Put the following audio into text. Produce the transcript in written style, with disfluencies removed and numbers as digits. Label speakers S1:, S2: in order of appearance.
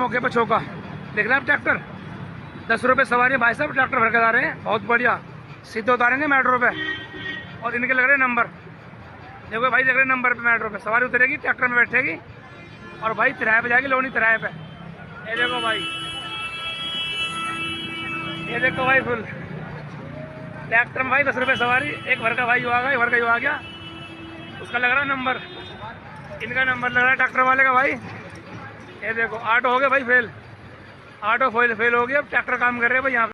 S1: मौके पर चौका। देख रहे हैं आप ट्रैक्टर 10 रुपये सवारी भाई साहब ट्रैक्टर भर के आ रहे हैं, बहुत बढ़िया। सीधे उतारेंगे मेट्रो पे और इनके लग रहे नंबर। देखो भाई लग रहे नंबर पे, मेट्रो पे सवारी उतरेगी, ट्रैक्टर में बैठेगी और भाई तिराहे पे जाएगी, लोनी तिराहे पे। ये देखो भाई, ये देखो भाई फुल ट्रैक्टर में भाई 10 रुपये सवारी। एक भर का भाई आ गया, एक भर का आ गया, उसका लग रहा है नंबर, इनका नंबर लग रहा है ट्रैक्टर वाले का भाई। ये देखो ऑटो हो गया भाई फेल, ऑटो फेल हो गया, अब ट्रैक्टर काम कर रहे हैं भाई यहाँ पे।